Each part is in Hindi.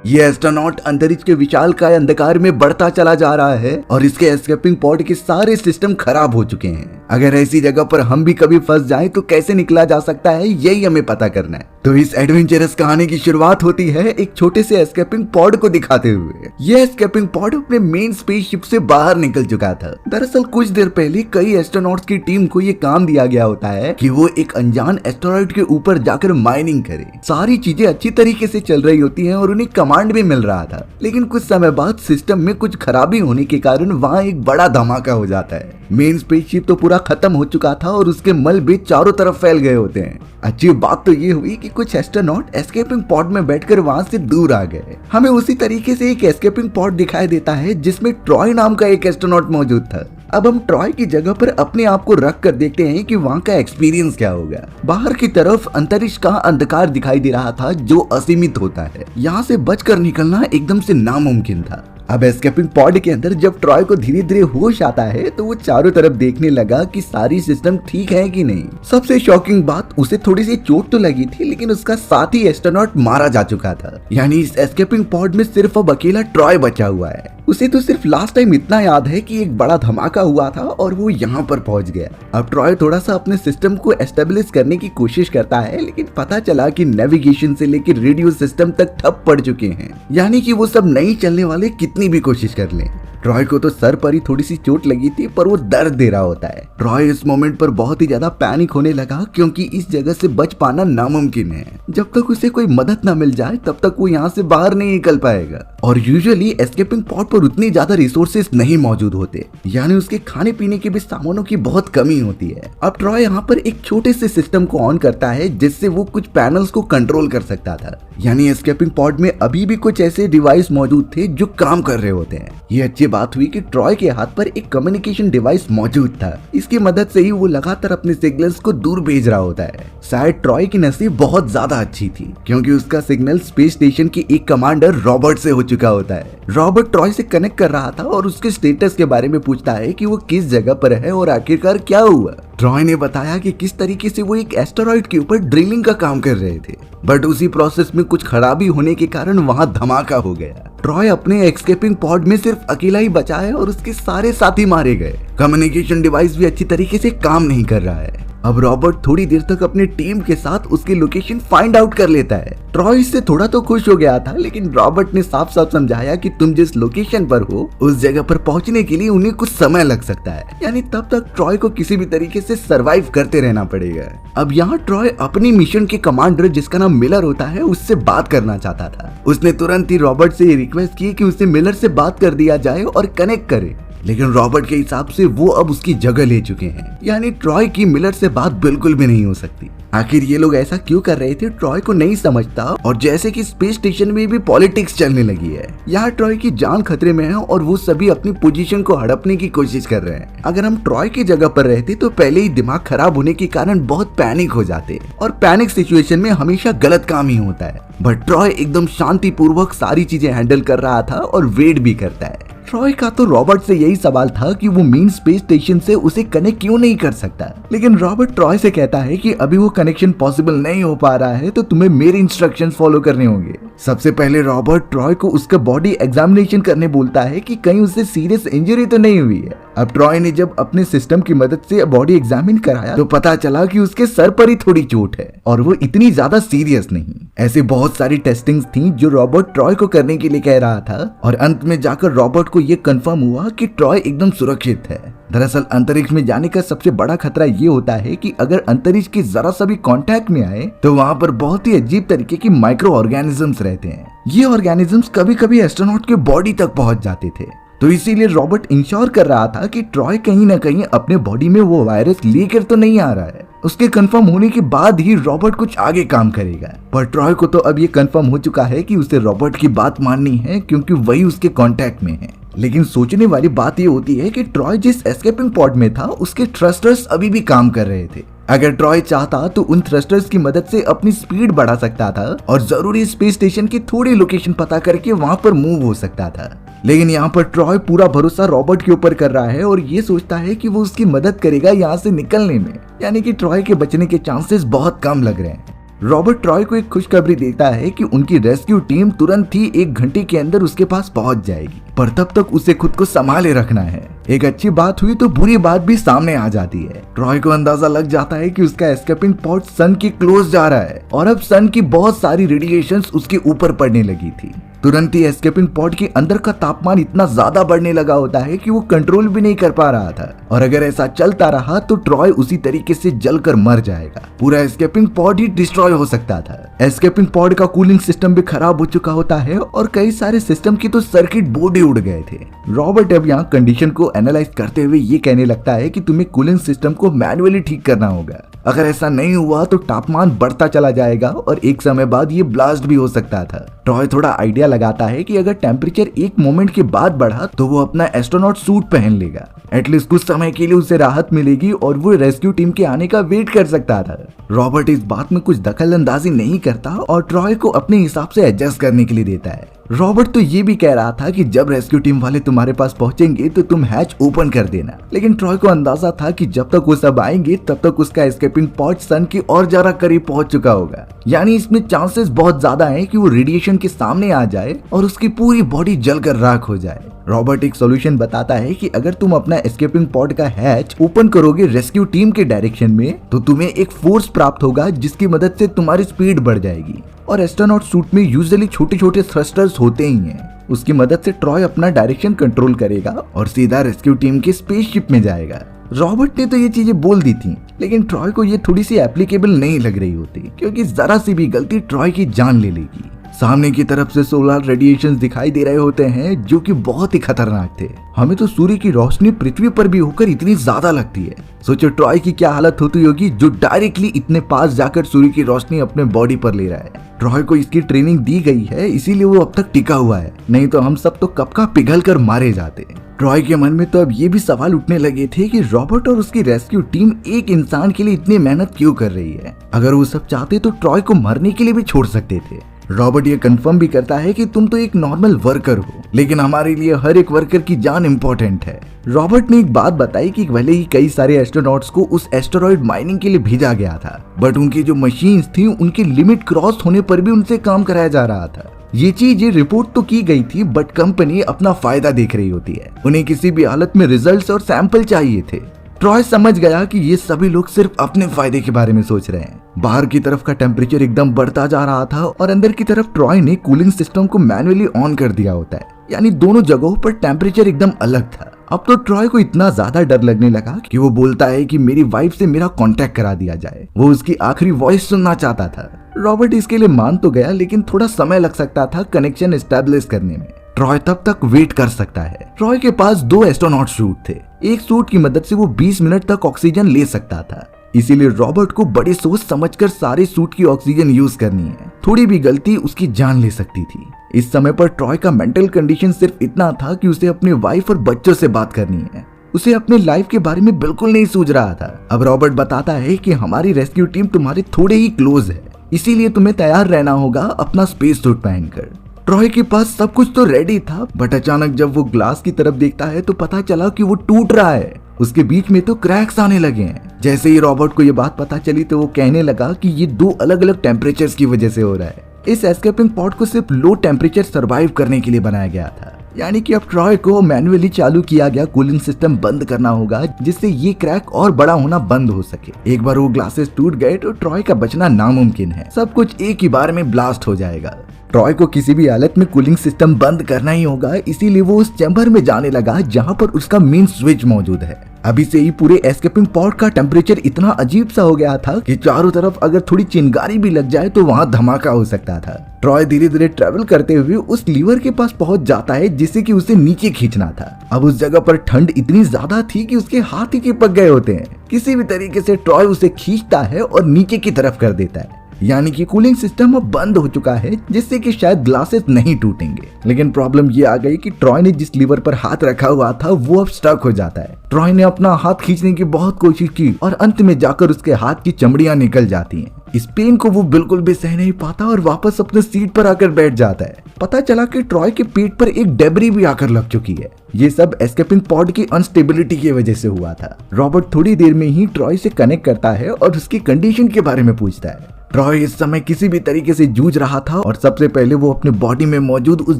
ये एस्ट्रोनॉट अंतरिक्ष के विशालकाय अंधकार में बढ़ता चला जा रहा है और इसके एस्केपिंग पॉड के सारे सिस्टम खराब हो चुके हैं। अगर ऐसी जगह पर हम भी कभी फंस जाएं तो कैसे निकला जा सकता है, यही हमें पता करना है। तो इस एडवेंचरस कहानी की शुरुआत होती है एक छोटे से एस्केपिंग पॉड को दिखाते हुए। यह एस्केपिंग पॉड अपने मेन स्पेसशिप से बाहर निकल चुका था। दरअसल कुछ देर पहले कई एस्ट्रोनॉट्स की टीम को ये काम दिया गया होता है कि वो एक अनजान एस्टेरॉयड के ऊपर जाकर माइनिंग करे। सारी चीजें अच्छी तरीके से चल रही होती हैं और उन्हें कमांड भी मिल रहा था, लेकिन कुछ समय बाद सिस्टम में कुछ खराबी होने के कारण वहाँ एक बड़ा धमाका हो जाता है। मेन स्पेसशिप तो पूरा खत्म हो चुका था और उसके मलबे चारों तरफ फैल गए होते हैं। अच्छी बात तो ये हुई कि कुछ एस्ट्रोनॉट एस्केपिंग पॉड में बैठकर वहां से दूर आ गए। हमें उसी तरीके से एक एस्केपिंग पॉड दिखाई देता है जिसमें ट्रॉय नाम का एक एस्ट्रोनॉट मौजूद था। अब हम ट्रॉय की जगह पर अपने आप को रख कर देखते हैं कि वहाँ का एक्सपीरियंस क्या होगा। बाहर की तरफ अंतरिक्ष का अंधकार दिखाई दे रहा था जो असीमित होता है। यहाँ से बचकर निकलना एकदम से नामुमकिन था। अब एस्केपिंग पॉड के अंदर जब ट्रॉय को धीरे धीरे होश आता है तो वो चारों तरफ देखने लगा कि सारी सिस्टम ठीक है कि नहीं। सबसे शॉकिंग बात, उसे थोड़ी सी चोट तो लगी थी लेकिन उसका साथी एस्ट्रोनॉट मारा जा चुका था। यानी इस एस्केपिंग पॉड में सिर्फ अब अकेला ट्रॉय बचा हुआ है। उसे तो सिर्फ लास्ट टाइम इतना याद है कि एक बड़ा धमाका हुआ था और वो यहाँ पर पहुंच गया। अब ट्रॉय थोड़ा सा अपने सिस्टम को एस्टेब्लिश करने की कोशिश करता है, लेकिन पता चला कि नेविगेशन से लेकर रेडियो सिस्टम तक ठप पड़ चुके हैं। यानी कि वो सब नहीं चलने वाले कितनी भी कोशिश कर लें। ट्रॉय को तो सर पर ही थोड़ी सी चोट लगी थी पर वो दर्द दे रहा होता है। ट्रॉय इस मोमेंट पर बहुत ही ज्यादा पैनिक होने लगा क्योंकि इस जगह से बच पाना नामुमकिन है। जब तक उसे कोई मदद ना मिल जाए तब तक वो यहाँ से बाहर नहीं निकल पाएगा। और यूजुअली एस्केपिंग पॉड पर उतनी ज्यादा रिसोर्सेज नहीं मौजूद होते, यानी उसके खाने पीने के भी सामानों की बहुत कमी होती है। अब ट्रॉय यहाँ पर एक छोटे से सिस्टम को ऑन करता है जिससे वो कुछ पैनल्स को कंट्रोल कर सकता था। यानी एस्केपिंग पॉड में अभी भी कुछ ऐसे डिवाइस मौजूद थे जो काम कर रहे होते हैं। ये अच्छी बात हुई कि ट्रॉय के हाथ पर एक कम्युनिकेशन डिवाइस मौजूद था। इसकी मदद से ही वो लगातार अपने सिग्नल्स को दूर भेज रहा होता है। शायद ट्रॉय की नसीब बहुत ज्यादा अच्छी थी क्योंकि उसका सिग्नल स्पेस स्टेशन की एक कमांडर रॉबर्ट से हो चुका होता है। रॉबर्ट ट्रॉय से कनेक्ट कर रहा था और उसके स्टेटस के बारे में पूछता है कि वो किस जगह पर है और आखिरकार क्या हुआ। ट्रॉय ने बताया कि किस तरीके से वो एक एस्टेरॉयड के ऊपर ड्रिलिंग का काम कर रहे थे, बट उसी प्रोसेस में कुछ खराबी होने के कारण वहां धमाका हो गया। ट्रॉय अपने एस्केपिंग पॉड में सिर्फ अकेला ही बचा है और उसके सारे साथी मारे गए। कम्युनिकेशन डिवाइस भी अच्छी तरीके से काम नहीं कर रहा है। अब रॉबर्ट थोड़ी देर तक अपनी टीम के साथ उसकी लोकेशन फाइंड आउट कर लेता है। ट्रॉय इससे थोड़ा तो खुश हो गया था, लेकिन रॉबर्ट ने साफ साफ समझाया कि तुम जिस लोकेशन पर हो उस जगह पर पहुंचने के लिए उन्हें कुछ समय लग सकता है। यानी तब तक ट्रॉय को किसी भी तरीके से सरवाइव करते रहना पड़ेगा। अब यहाँ ट्रॉय अपनी मिशन के कमांडर जिसका नाम मिलर होता है उससे बात करना चाहता था। उसने तुरंत ही रॉबर्ट से रिक्वेस्ट की कि उसे मिलर से बात कर दिया जाए और कनेक्ट करे, लेकिन रॉबर्ट के हिसाब से वो अब उसकी जगह ले चुके हैं। यानी ट्रॉय की मिलर से बात बिल्कुल भी नहीं हो सकती। आखिर ये लोग ऐसा क्यों कर रहे थे, ट्रॉय को नहीं समझता। और जैसे कि स्पेस स्टेशन में भी पॉलिटिक्स चलने लगी है, यहाँ ट्रॉय की जान खतरे में है और वो सभी अपनी पोजीशन को हड़पने की कोशिश कर रहे हैं। अगर हम ट्रॉय की जगह पर रहते तो पहले ही दिमाग खराब होने के कारण बहुत पैनिक हो जाते और पैनिक सिचुएशन में हमेशा गलत काम ही होता है। बट ट्रॉय एकदम शांतिपूर्वक सारी चीजें हैंडल कर रहा था और वेट भी करता है। ट्रॉय का तो रॉबर्ट से यही सवाल था कि वो मेन स्पेस स्टेशन से उसे कनेक्ट क्यों नहीं कर सकता, लेकिन रॉबर्ट ट्रॉय से कहता है कि अभी वो कनेक्शन पॉसिबल नहीं हो पा रहा है तो तुम्हें मेरे इंस्ट्रक्शंस फॉलो करने होंगे। सबसे पहले रॉबर्ट ट्रॉय को उसका बॉडी एग्जामिनेशन करने बोलता है कि कहीं उसे सीरियस इंजरी तो नहीं हुई है। अब ट्रॉय ने जब अपने सिस्टम की मदद से बॉडी एग्जामिन कराया तो पता चला कि उसके सर पर ही थोड़ी चोट है और वो इतनी ज्यादा सीरियस नहीं। ऐसे बहुत सारी टेस्टिंग्स थी जो रॉबर्ट ट्रॉय को करने के लिए कह रहा था और अंत में जाकर रॉबर्ट को ये कंफर्म हुआ कि ट्रॉय एकदम सुरक्षित है। दरअसल अंतरिक्ष में जाने का सबसे बड़ा खतरा ये होता है कि अगर अंतरिक्ष के जरा सा भी कांटेक्ट में आए तो वहाँ पर बहुत ही अजीब तरीके की माइक्रो ऑर्गेनिजम्स रहते हैं। ये ऑर्गेनिजम्स कभी कभी एस्ट्रोनॉट के बॉडी तक पहुंच जाते थे, तो इसीलिए रॉबर्ट इंश्योर कर रहा था कि ट्रॉय कहीं ना कहीं अपने बॉडी में वो वायरस लेकर तो नहीं आ रहा है। उसके कंफर्म होने के बाद ही रॉबर्ट कुछ आगे काम करेगा। पर ट्रॉय को तो अब ये कंफर्म हो चुका है कि उसे रॉबर्ट की बात माननी है क्योंकि वही उसके कांटेक्ट में है। लेकिन सोचने वाली बात ये होती है कि ट्रॉय जिस एस्केपिंग पॉड में था उसके थ्रस्टर्स अभी भी काम कर रहे थे। अगर ट्रॉय चाहता तो उन थ्रस्टर्स की मदद से अपनी स्पीड बढ़ा सकता था और जरूरी स्पेस स्टेशन की थोड़ी लोकेशन पता करके वहां पर मूव हो सकता था। लेकिन यहाँ पर ट्रॉय पूरा भरोसा रॉबर्ट के ऊपर कर रहा है और ये सोचता है कि वो उसकी मदद करेगा यहाँ से निकलने में। यानी कि ट्रॉय के बचने के चांसेस बहुत कम लग रहे हैं। रॉबर्ट ट्रॉय को एक खुशखबरी देता है कि उनकी रेस्क्यू टीम तुरंत ही 1 घंटे के अंदर उसके पास पहुंच जाएगी, पर तब तक उसे खुद को संभाले रखना है। एक अच्छी बात हुई तो बुरी बात भी सामने आ जाती है। ट्रॉय को अंदाजा लग जाता है कि उसका एस्केपिंग पॉड सन के क्लोज जा रहा है और अब सन की बहुत सारी रेडिएशंस उसके ऊपर पड़ने लगी थी। तुरंत ही एस्केपिंग पॉड के अंदर का तापमान इतना ज्यादा बढ़ने लगा होता है कि वो कंट्रोल भी नहीं कर पा रहा था, और अगर ऐसा चलता रहा तो ट्रॉय उसी तरीके से जलकर मर जाएगा। पूरा एस्केपिंग पॉड ही डिस्ट्रॉय हो सकता था। एस्केपिंग पॉड का कूलिंग सिस्टम भी खराब हो चुका होता है और कई सारे सिस्टम की तो सर्किट बोर्ड ही उड़ गए थे। रॉबर्ट अब यहाँ कंडीशन को एनालाइज करते हुए ये कहने लगता है कि तुम्हें कूलिंग सिस्टम को मैन्युअली ठीक करना होगा। अगर ऐसा नहीं हुआ तो तापमान बढ़ता चला जाएगा और एक समय बाद ये ब्लास्ट भी हो सकता था। ट्रॉय थोड़ा आइडिया लगाता है कि अगर टेम्परेचर एक मोमेंट के बाद बढ़ा तो वो अपना एस्ट्रोनॉट सूट पहन लेगा। एटलीस्ट कुछ समय के लिए उसे राहत मिलेगी और वो रेस्क्यू टीम के आने का वेट कर सकता था। रॉबर्ट इस बात में कुछ दखल अंदाजी नहीं करता और ट्रॉय को अपने हिसाब से एडजस्ट करने के लिए देता है। रॉबर्ट तो ये भी कह रहा था कि जब रेस्क्यू टीम वाले तुम्हारे पास पहुंचेंगे तो तुम हैच ओपन कर देना, लेकिन ट्रॉय को अंदाजा था कि जब तक वो सब आएंगे तब तक उसका एस्केपिंग पॉड सन के और ज्यादा करीब पहुंच चुका होगा। यानी इसमें चांसेस बहुत ज्यादा हैं कि वो रेडिएशन के सामने आ जाए और उसकी पूरी बॉडी जलकर राख हो जाए। रॉबर्ट एक सॉल्यूशन बताता है कि अगर तुम अपना एस्केपिंग पॉड का हैच ओपन करोगे रेस्क्यू टीम के डायरेक्शन में तो तुम्हें एक फोर्स प्राप्त होगा जिसकी मदद से तुम्हारी स्पीड बढ़ जाएगी, और एस्ट्रोनॉट सूट में यूजुअली छोटे छोटे थ्रस्टर्स होते ही हैं। उसकी मदद से ट्रॉय अपना डायरेक्शन कंट्रोल करेगा और सीधा रेस्क्यू टीम के स्पेसशिप में जाएगा। रॉबर्ट ने तो ये चीजें बोल दी थी, लेकिन ट्रॉय को ये थोड़ी सी एप्लीकेबल नहीं लग रही होती, क्योंकि जरा सी भी गलती ट्रॉय की जान ले लेगी। सामने की तरफ से सोलर रेडिएशंस दिखाई दे रहे होते हैं जो कि बहुत ही खतरनाक थे। हमें तो सूर्य की रोशनी पृथ्वी पर भी होकर इतनी ज्यादा लगती है। सोचो ट्रॉय की क्या हालत होती होगी जो डायरेक्टली इतने पास जाकर सूर्य की रोशनी अपने बॉडी पर ले रहा है। ट्रॉय को इसकी ट्रेनिंग दी गई है, इसीलिए वो अब तक टिका हुआ है, नहीं तो हम सब तो कब का पिघल कर मारे जाते। ट्रॉय के मन में तो अब ये भी सवाल उठने लगे थे कि रॉबर्ट और उसकी रेस्क्यू टीम एक इंसान के लिए इतनी मेहनत क्यों कर रही है। अगर वो सब चाहते तो ट्रॉय को मरने के लिए भी छोड़ सकते थे। रॉबर्ट ये कंफर्म भी करता है कि तुम तो एक नॉर्मल वर्कर हो, लेकिन हमारे लिए हर एक वर्कर की जान इम्पोर्टेंट है। रॉबर्ट ने एक बात बताई कि भले ही कई सारे एस्ट्रोनॉट्स को उस एस्टेरॉयड माइनिंग के लिए भेजा गया था, बट उनकी जो मशीन्स थी उनकी लिमिट क्रॉस होने पर भी उनसे काम कराया जा रहा था। ये चीज रिपोर्ट तो की गई थी, बट कंपनी अपना फायदा देख रही होती है। उन्हें किसी भी हालत में रिजल्ट्स और सैंपल चाहिए थे। ट्रॉय समझ गया कि ये सभी लोग सिर्फ अपने फायदे के बारे में सोच रहे हैं। बाहर की तरफ का टेम्परेचर एकदम बढ़ता जा रहा था और अंदर की तरफ ट्रॉय ने कूलिंग सिस्टम को मैनुअली ऑन कर दिया होता है, यानी दोनों जगहों पर टेम्परेचर एकदम अलग था। अब तो ट्रॉय को इतना ज्यादा डर लगने लगा कि वो बोलता है कि मेरी वाइफ से मेरा कांटेक्ट करा दिया जाए। वो उसकी आखिरी वॉइस सुनना चाहता था। रॉबर्ट इसके लिए मान तो गया, लेकिन थोड़ा समय लग सकता था कनेक्शन एस्टेब्लिश करने में। ट्रॉय तब तक वेट कर सकता है। ट्रॉय के पास 2 एस्ट्रोनॉट सूट थे। एक सूट की मदद से वो 20 मिनट तक ऑक्सीजन ले सकता था, इसीलिए रॉबर्ट को बड़ी सोच समझकर सारे सूट की ऑक्सीजन यूज करनी है। थोड़ी भी गलती उसकी जान ले सकती थी। इस समय पर ट्रॉय का मेंटल कंडीशन सिर्फ इतना था कि उसे अपने वाइफ और बच्चों से बात करनी है। उसे अपने लाइफ के बारे में बिल्कुल नहीं सूझ रहा था। अब रॉबर्ट बताता है कि हमारी रेस्क्यू टीम तुम्हारे थोड़े ही क्लोज है, इसीलिए तुम्हें तैयार रहना होगा अपना स्पेस सूट पहनकर। ट्रॉय के पास सब कुछ तो रेडी था, बट अचानक जब वो ग्लास की तरफ देखता है तो पता चला कि वो टूट रहा है। उसके बीच में तो क्रैक्स आने लगे हैं। जैसे ही रॉबर्ट को ये बात पता चली तो वो कहने लगा कि ये 2 अलग अलग टेम्परेचर्स की वजह से हो रहा है। इस एस्केपिंग पॉड को सिर्फ लो टेम्परेचर सर्वाइव करने के लिए बनाया गया था, यानी कि अब ट्रॉय को मैन्युअली चालू किया गया कूलिंग सिस्टम बंद करना होगा, जिससे ये क्रैक और बड़ा होना बंद हो सके। एक बार वो ग्लासेस टूट गए तो ट्रॉय का बचना नामुमकिन है। सब कुछ एक ही बार में ब्लास्ट हो जाएगा। ट्रॉय को किसी भी हालत में कूलिंग सिस्टम बंद करना ही होगा, इसीलिए वो उस चैम्बर में जाने लगा जहां पर उसका मेन स्विच मौजूद है। अभी से ही पूरे एस्केपिंग पॉड का टेम्परेचर इतना अजीब सा हो गया था कि चारों तरफ अगर थोड़ी चिंगारी भी लग जाए तो वहां धमाका हो सकता था। ट्रॉय धीरे धीरे ट्रेवल करते हुए उस लीवर के पास पहुंच जाता है जिससे कि उसे नीचे खींचना था। अब उस जगह पर ठंड इतनी ज्यादा थी कि उसके हाथ ही चिपक गए होते हैं। किसी भी तरीके से ट्रॉय उसे खींचता है और नीचे की तरफ कर देता है, यानी कि कूलिंग सिस्टम अब बंद हो चुका है, जिससे कि शायद ग्लासेस नहीं टूटेंगे। लेकिन प्रॉब्लम ये आ गई कि ट्रॉय ने जिस लीवर पर हाथ रखा हुआ था वो अब स्टक हो जाता है। ट्रॉय ने अपना हाथ खींचने की बहुत कोशिश की और अंत में जाकर उसके हाथ की चमड़ियां निकल जाती हैं। इस पेन को वो बिल्कुल भी सह नहीं पाता और वापस अपने सीट पर आकर बैठ जाता है। पता चला कि ट्रॉय के पेट पर एक डेब्री भी आकर लग चुकी है। ये सब एस्केपिंग पॉड की अनस्टेबिलिटी की वजह से हुआ था। रॉबर्ट थोड़ी देर में ही ट्रॉय से कनेक्ट करता है और उसकी कंडीशन के बारे में पूछता है। ट्रॉय इस समय किसी भी तरीके से जूझ रहा था और सबसे पहले वो अपने बॉडी में मौजूद उस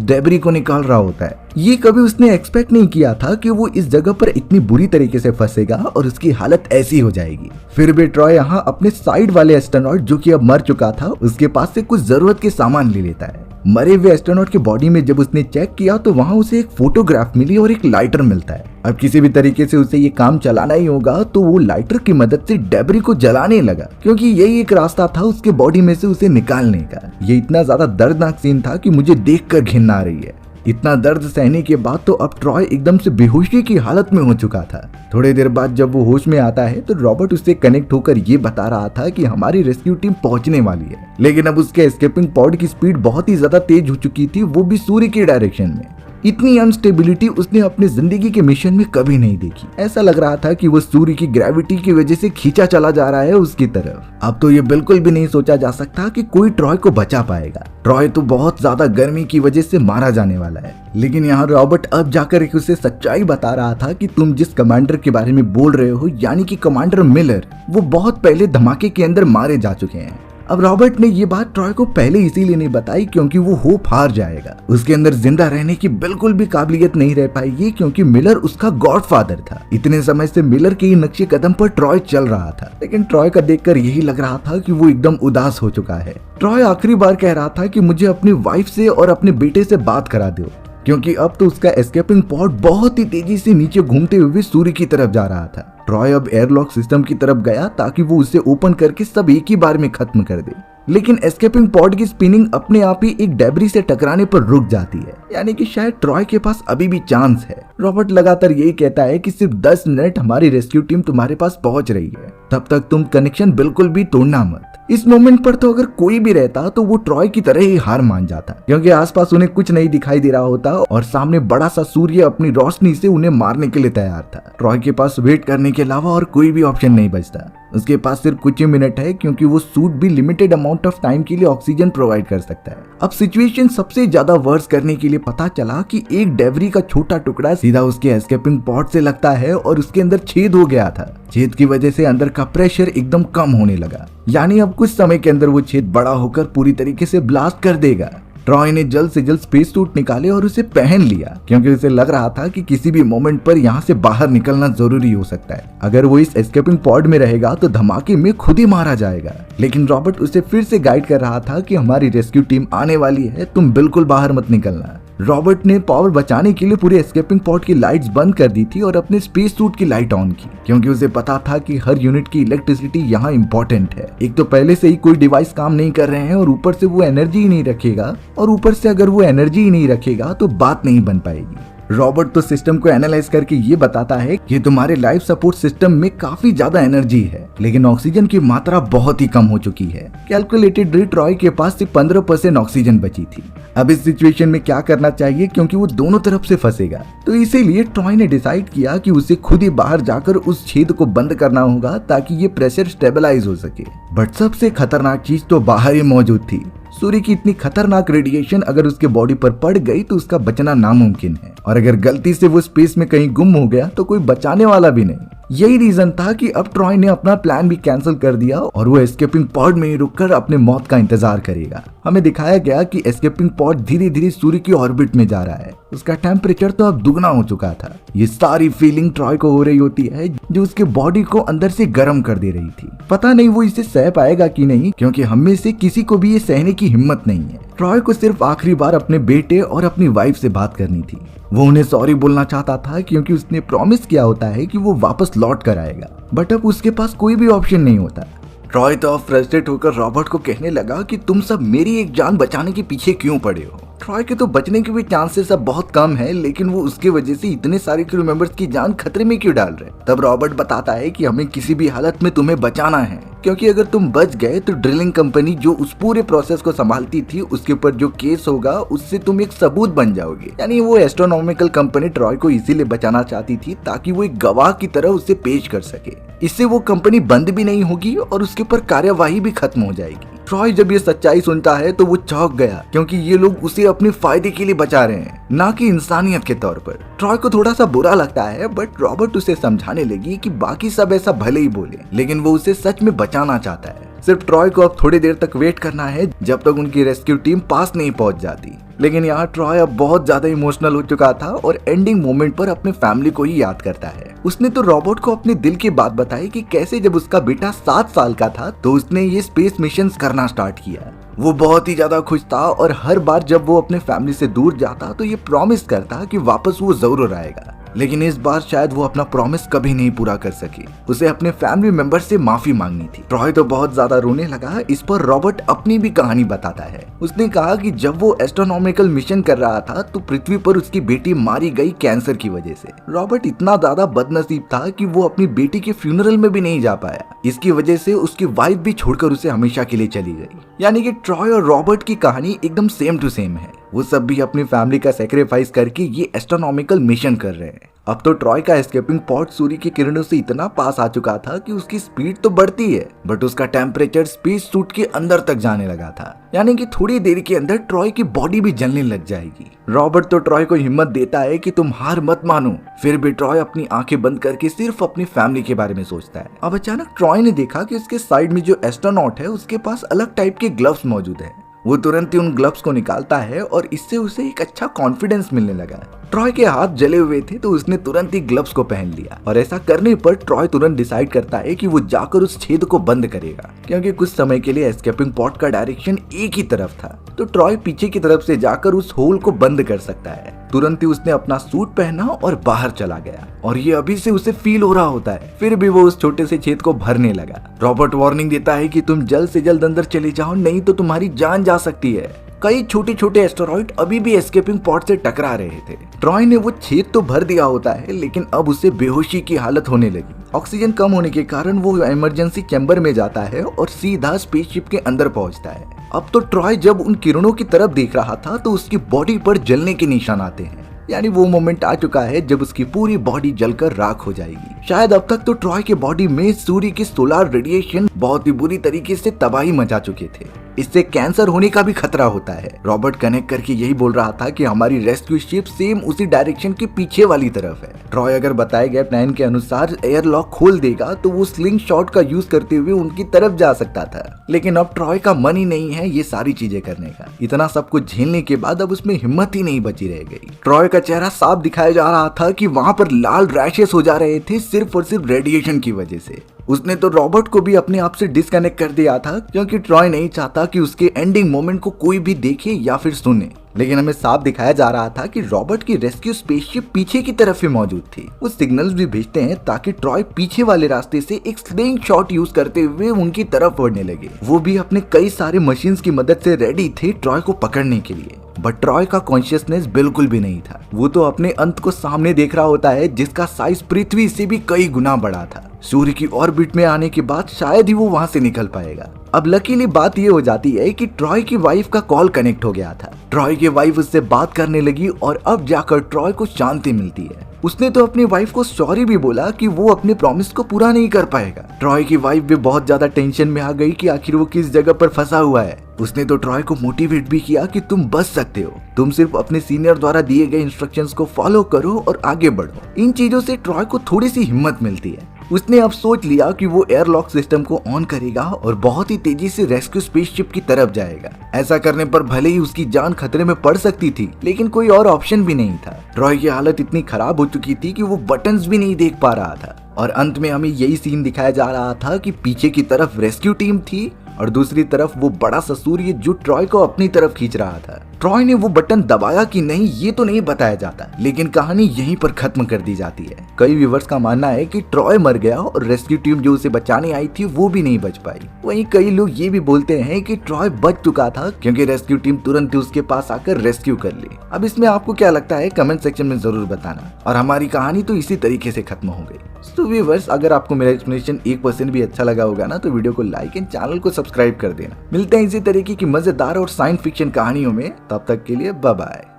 डेब्री को निकाल रहा होता है। ये कभी उसने एक्सपेक्ट नहीं किया था कि वो इस जगह पर इतनी बुरी तरीके से फंसेगा और उसकी हालत ऐसी हो जाएगी। फिर भी ट्रॉय यहाँ अपने साइड वाले एस्ट्रोनॉट जो कि अब मर चुका था उसके पास से कुछ जरूरत के सामान ले लेता है। मरे हुए एस्ट्रोनॉट के बॉडी में जब उसने चेक किया तो वहाँ उसे एक फोटोग्राफ मिली और एक लाइटर मिलता है। अब किसी भी तरीके से उसे ये काम चलाना ही होगा तो वो लाइटर की मदद से डेब्री को जलाने लगा, क्योंकि यही एक रास्ता था उसके बॉडी में से उसे निकालने का। ये इतना ज्यादा दर्दनाक सीन था कि मुझे देखकर घिन आ रही है। इतना दर्द सहने के बाद तो अब ट्रॉय एकदम से बेहोशी की हालत में हो चुका था। थोड़ी देर बाद जब वो होश में आता है तो रॉबर्ट उससे कनेक्ट होकर ये बता रहा था कि हमारी रेस्क्यू टीम पहुंचने वाली है, लेकिन अब उसके एस्केपिंग पॉड की स्पीड बहुत ही ज्यादा तेज हो चुकी थी, वो भी सूर्य के डायरेक्शन में। इतनी अनस्टेबिलिटी उसने अपनी जिंदगी के मिशन में कभी नहीं देखी। ऐसा लग रहा था कि वो सूर्य की ग्रेविटी की वजह से खींचा चला जा रहा है उसकी तरफ। अब तो ये बिल्कुल भी नहीं सोचा जा सकता कि कोई ट्रॉय को बचा पाएगा। ट्रॉय तो बहुत ज्यादा गर्मी की वजह से मारा जाने वाला है। लेकिन यहाँ रॉबर्ट अब जाकर एक उसे सच्चाई बता रहा था कि तुम जिस कमांडर के बारे में बोल रहे हो, यानी कि कमांडर मिलर, वो बहुत पहले धमाके के अंदर मारे जा चुके हैं। अब रॉबर्ट ने ये बात ट्रॉय को पहले इसीलिए नहीं बताई क्योंकि वो होप हार जाएगा। उसके अंदर जिंदा रहने की बिल्कुल भी काबिलियत नहीं रह पाएगी, क्योंकि मिलर उसका गॉडफादर था। इतने समय से मिलर के ही नक्शे कदम पर ट्रॉय चल रहा था, लेकिन ट्रॉय का देखकर यही लग रहा था कि वो एकदम उदास हो चुका है। ट्रॉय आखिरी बार कह रहा था कि मुझे अपनी वाइफ से और अपने बेटे से बात करा दो, क्योंकि अब तो उसका एस्केपिंग पॉड बहुत ही तेजी से नीचे घूमते हुए सूर्य की तरफ जा रहा था। ट्रॉय अब एयरलॉक सिस्टम की तरफ गया ताकि वो उसे ओपन करके सब एक ही बार में खत्म कर दे, लेकिन एस्केपिंग पॉड की स्पिनिंग अपने आप ही एक डेब्री से टकराने पर रुक जाती है, यानी कि शायद ट्रॉय के पास अभी भी चांस है। रॉबर्ट लगातार यही कहता है कि सिर्फ 10 मिनट हमारी रेस्क्यू टीम तुम्हारे पास पहुंच रही है, तब तक तुम कनेक्शन बिल्कुल भी तोड़ना मत। इस मोमेंट पर तो अगर कोई भी रहता तो वो ट्रॉय की तरह ही हार मान जाता, क्योंकि आसपास उन्हें कुछ नहीं दिखाई दे रहा होता और सामने बड़ा सा सूर्य अपनी रोशनी से उन्हें मारने के लिए तैयार था। ट्रॉय के पास वेट करने के अलावा और कोई भी ऑप्शन नहीं बचता। उसके पास सिर्फ कुछ ही मिनट है, क्योंकि वो सूट भी लिमिटेड अमाउंट ऑफ टाइम के लिए ऑक्सीजन प्रोवाइड कर सकता है। अब सिचुएशन सबसे ज्यादा वर्स करने के लिए पता चला कि एक डेब्री का छोटा टुकड़ा सीधा उसके एस्केपिंग पॉड से लगता है और उसके अंदर छेद हो गया था। छेद की वजह से अंदर का प्रेशर एकदम कम होने लगा, यानी अब कुछ समय के अंदर वो छेद बड़ा होकर पूरी तरीके से ब्लास्ट कर देगा। ट्रॉय ने जल्द से जल्द स्पेस सूट निकाले और उसे पहन लिया, क्योंकि उसे लग रहा था कि किसी भी मोमेंट पर यहाँ से बाहर निकलना जरूरी हो सकता है। अगर वो इस एस्केपिंग पॉड में रहेगा तो धमाके में खुद ही मारा जाएगा। लेकिन रॉबर्ट उसे फिर से गाइड कर रहा था कि हमारी रेस्क्यू टीम आने वाली है, तुम बिल्कुल बाहर मत निकलना। रॉबर्ट ने पावर बचाने के लिए पूरे एस्केपिंग पॉड की लाइट्स बंद कर दी थी और अपने स्पेस सूट की लाइट ऑन की, क्योंकि उसे पता था कि हर यूनिट की इलेक्ट्रिसिटी यहाँ इम्पोर्टेंट है। एक तो पहले से ही कोई डिवाइस काम नहीं कर रहे हैं और ऊपर से वो एनर्जी ही नहीं रखेगा, और ऊपर से अगर वो एनर्जी ही नहीं रखेगा तो बात नहीं बन पाएगी। रॉबर्ट तो सिस्टम को एनालाइज करके ये बताता है कि तुम्हारे लाइफ सपोर्ट सिस्टम में काफी ज्यादा एनर्जी है, लेकिन ऑक्सीजन की मात्रा बहुत ही कम हो चुकी है। कैलकुलेटेड रेट ट्रॉय के पास सिर्फ 15% ऑक्सीजन बची थी। अब इस सिचुएशन में क्या करना चाहिए, क्योंकि वो दोनों तरफ से फंसेगा, तो इसीलिए ट्रॉय ने डिसाइड किया कि उसे खुद ही बाहर जाकर उस छेद को बंद करना होगा ताकि ये प्रेशर स्टेबलाइज हो सके। बट सबसे खतरनाक चीज तो बाहर ही मौजूद थी। सूर्य की इतनी खतरनाक रेडिएशन अगर उसके बॉडी पर पड़ गई तो उसका बचना नामुमकिन है, और अगर गलती से वो स्पेस में कहीं गुम हो गया तो कोई बचाने वाला भी नहीं। यही रीजन था कि अब ट्रॉय ने अपना प्लान भी कैंसिल कर दिया और वो एस्केपिंग पॉड में ही रुककर अपने मौत का इंतजार करेगा। हमें दिखाया गया कि एस्केपिंग पॉड धीरे धीरे सूर्य की ऑर्बिट में जा रहा है। उसका टेम्परेचर तो अब दुगना हो चुका था। ये सारी फीलिंग ट्रॉय को हो रही होती है, जो उसके बॉडी को अंदर से गर्म कर दे रही थी। पता नहीं वो इसे सह पाएगा कि नहीं, क्योंकि हम में से किसी को भी ये सहने की हिम्मत नहीं है। ट्रॉय को सिर्फ आखिरी बार अपने बेटे और अपनी वाइफ से बात करनी थी। वो उन्हें सॉरी बोलना चाहता था, क्योंकि उसने प्रॉमिस किया होता है कि वो वापस लौट कर आएगा, बट अब उसके पास कोई भी ऑप्शन नहीं होता। ट्रॉय तो अब फ्रस्ट्रेट होकर रॉबर्ट को कहने लगा कि तुम सब मेरी एक जान बचाने के पीछे क्यों पड़े हो। ट्रॉय के तो बचने के भी चांसेस अब बहुत कम है, लेकिन वो उसके वजह से इतने सारे क्रू मेंबर्स की जान खतरे में क्यों डाल रहे। तब रॉबर्ट बताता है कि हमें किसी भी हालत में तुम्हें बचाना है, क्योंकि अगर तुम बच गए तो ड्रिलिंग कंपनी जो उस पूरे प्रोसेस को संभालती थी उसके ऊपर जो केस होगा उससे तुम एक सबूत बन जाओगे। यानी वो एस्ट्रोनॉमिकल कंपनी ट्रॉय को इसीलिए बचाना चाहती थी ताकि वो एक गवाह की तरह उसे पेश कर सके। इससे वो कंपनी बंद भी नहीं होगी और उसके ऊपर कार्यवाही भी खत्म हो जाएगी। ट्रॉय जब ये सच्चाई सुनता है तो वो चौंक गया, क्योंकि ये लोग उसे अपने फायदे के लिए बचा रहे हैं, ना कि इंसानियत के तौर पर। ट्रॉय को थोड़ा सा बुरा लगता है, बट रॉबर्ट उसे समझाने लगी कि बाकी सब ऐसा भले ही बोले, लेकिन वो उसे सच में बचाना चाहता है। सिर्फ ट्रॉय को अब थोड़ी देर तक वेट करना है जब तक उनकी रेस्क्यू टीम पास नहीं पहुंच जाती। लेकिन यहाँ ट्रॉय अब बहुत ज्यादा इमोशनल हो चुका था और एंडिंग मोमेंट पर अपने फैमिली को ही याद करता है। उसने तो रॉबर्ट को अपने दिल की बात बताई कि कैसे जब उसका बेटा 7 साल का था तो उसने ये स्पेस मिशन करना स्टार्ट किया। वो बहुत ही ज्यादा खुश था और हर बार जब वो अपने फैमिली से दूर जाता तो ये प्रॉमिस करता कि वापस वो जरूर आएगा। लेकिन इस बार शायद वो अपना प्रॉमिस कभी नहीं पूरा कर सके। उसे अपने फैमिली मेंबर से माफी मांगनी थी। ट्रॉय तो बहुत ज्यादा रोने लगा। इस पर रॉबर्ट अपनी भी कहानी बताता है। उसने कहा कि जब वो एस्ट्रोनॉमिकल मिशन कर रहा था तो पृथ्वी पर उसकी बेटी मारी गई कैंसर की वजह से। रॉबर्ट इतना ज्यादा बदनसीब था कि वो अपनी बेटी के फ्यूनरल में भी नहीं जा पाया। इसकी वजह से उसकी वाइफ भी छोड़कर उसे हमेशा के लिए चली गई। यानी कि ट्रॉय और रॉबर्ट की कहानी एकदम सेम टू सेम है। वो सब भी अपनी फैमिली का सेक्रीफाइस करके ये एस्ट्रोनॉमिकल मिशन कर रहे हैं। अब तो ट्रॉय का एस्केपिंग पॉड सूर्य की किरणों से इतना पास आ चुका था कि उसकी स्पीड तो बढ़ती है बट उसका टेम्परेचर स्पेस सूट के अंदर तक जाने लगा था। यानी कि थोड़ी देर के अंदर ट्रॉय की बॉडी भी जलने लग जाएगी। रॉबर्ट तो ट्रॉय को हिम्मत देता है कि तुम हार मत मानो। फिर भी ट्रॉय अपनी आंखें बंद करके सिर्फ अपनी फैमिली के बारे में सोचता है। अब अचानक ट्रॉय ने देखा कि उसके साइड में जो एस्ट्रोनॉट है उसके पास अलग टाइप के ग्लव्स मौजूद है। वो तुरंत ही उन ग्लव्स को निकालता है और इससे उसे एक अच्छा कॉन्फिडेंस मिलने लगा। ट्रॉय के हाथ जले हुए थे तो उसने तुरंत ही ग्लव्स को पहन लिया और ऐसा करने पर ट्रॉय तुरंत डिसाइड करता है कि वो जाकर उस छेद को बंद करेगा, क्योंकि कुछ समय के लिए एस्केपिंग पॉड का डायरेक्शन एक ही तरफ था। तो ट्रॉय पीछे की तरफ से जाकर उस होल को बंद कर सकता है। तुरंत ही उसने अपना सूट पहना और बाहर चला गया और ये अभी से उसे फील हो रहा होता है। फिर भी वो उस छोटे से छेद को भरने लगा। रॉबर्ट वार्निंग देता है कि तुम जल्द से जल्द अंदर चले जाओ, नहीं तो तुम्हारी जान जा सकती है। कई छोटे छोटे एस्टेरॉइड अभी भी एस्केपिंग पॉड से टकरा रहे थे। ट्रॉय ने वो छेद तो भर दिया होता है लेकिन अब उसे बेहोशी की हालत होने लगी। ऑक्सीजन कम होने के कारण वो इमरजेंसी चैम्बर में जाता है और सीधा स्पेसशिप के अंदर पहुंचता है। अब तो ट्रॉय जब उन किरणों की तरफ देख रहा था तो उसकी बॉडी पर जलने के निशान आते हैं। यानी वो मोमेंट आ चुका है जब उसकी पूरी बॉडी जलकर राख हो जाएगी। शायद अब तक तो ट्रॉय के बॉडी में सूर्य की सोलर रेडिएशन बहुत ही बुरी तरीके से तबाही मचा चुके थे। इससे कैंसर होने का भी खतरा होता है। रॉबर्ट कनेक्ट करके यही बोल रहा था कि हमारी रेस्क्यू शिप सेम उसी डायरेक्शन के पीछे वाली तरफ है। ट्रॉय अगर बताए गए प्लान के अनुसार एयर लॉक खोल देगा तो वो स्लिंग शॉट का यूज करते हुए उनकी तरफ जा सकता था। लेकिन अब ट्रॉय का मन ही नहीं है ये सारी चीजें करने का। इतना सब कुछ झेलने के बाद अब उसमें हिम्मत ही नहीं बची रह गई। ट्रॉय का चेहरा साफ दिखाया जा रहा था कि वहां पर लाल रैशेस हो जा रहे थे सिर्फ और सिर्फ रेडिएशन की वजह से। उसने तो रॉबर्ट को भी अपने आप से डिस्कनेक्ट कर दिया था क्योंकि ट्रॉय नहीं चाहता कि उसके एंडिंग मोमेंट को कोई भी देखे या फिर सुने। लेकिन हमें साफ दिखाया जा रहा था कि रॉबर्ट की रेस्क्यू स्पेसशिप पीछे की तरफ ही मौजूद थी। वो सिग्नल्स भी भेजते हैं ताकि ट्रॉय पीछे वाले रास्ते से एक स्लिंग शॉट यूज करते हुए उनकी तरफ बढ़ने लगे। वो भी अपने कई सारे मशीन्स की मदद से रेडी थे ट्रॉय को पकड़ने के लिए। बट ट्रॉय का कॉन्शियसनेस बिल्कुल भी नहीं था। वो तो अपने अंत को सामने देख रहा होता है जिसका साइज पृथ्वी से भी कई गुना बड़ा था। सूर्य की ऑर्बिट में आने के बाद शायद ही वो वहां से निकल पाएगा। अब लकीली बात ये हो जाती है कि ट्रॉय की वाइफ का कॉल कनेक्ट हो गया था। ट्रॉय की वाइफ उससे बात करने लगी और अब जाकर ट्रॉय को शांति मिलती है। उसने तो अपनी वाइफ को सॉरी भी बोला कि वो अपने प्रॉमिस को पूरा नहीं कर पाएगा। ट्रॉय की वाइफ भी बहुत ज्यादा टेंशन में आ गई कि आखिर वो किस जगह पर फंसा हुआ है। उसने तो ट्रॉय को मोटिवेट भी किया कि तुम बच सकते हो, तुम सिर्फ अपने सीनियर द्वारा दिए गए इंस्ट्रक्शंस को फॉलो करो और आगे बढ़ो। इन चीजों से ट्रॉय को थोड़ी सी हिम्मत मिलती है। उसने अब सोच लिया कि वो एयरलॉक सिस्टम को ऑन करेगा और बहुत ही तेजी से रेस्क्यू स्पेसशिप की तरफ जाएगा। ऐसा करने पर भले ही उसकी जान खतरे में पड़ सकती थी लेकिन कोई और ऑप्शन भी नहीं था। ट्रॉय की हालत इतनी खराब हो चुकी थी कि वो बटन्स भी नहीं देख पा रहा था और अंत में हमें यही सीन दिखाया जा रहा था कि पीछे की तरफ रेस्क्यू टीम थी और दूसरी तरफ वो बड़ा सा सूर्य जो ट्रॉय को अपनी तरफ खींच रहा था। ट्रॉय ने वो बटन दबाया कि नहीं ये तो नहीं बताया जाता, लेकिन कहानी यहीं पर खत्म कर दी जाती है। कई व्यूअर्स का मानना है कि ट्रॉय मर गया और रेस्क्यू टीम जो उसे बचाने आई थी वो भी नहीं बच पाई। वहीं कई लोग ये भी बोलते हैं कि ट्रॉय बच चुका था क्योंकि रेस्क्यू टीम तुरंत ही उसके पास आकर रेस्क्यू कर ली। अब इसमें आपको क्या लगता है कमेंट सेक्शन में जरूर बताना। और हमारी कहानी तो इसी तरीके से खत्म हो गई। तो व्यूअर्स अगर आपको मेरा एक्सप्लेनेशन 1% भी अच्छा लगा होगा ना तो वीडियो को लाइक एंड चैनल को सब्सक्राइब कर देना। मिलते हैं इसी तरीके की मजेदार और साइंस फिक्शन कहानियों में, तब तक के लिए बाय बाय।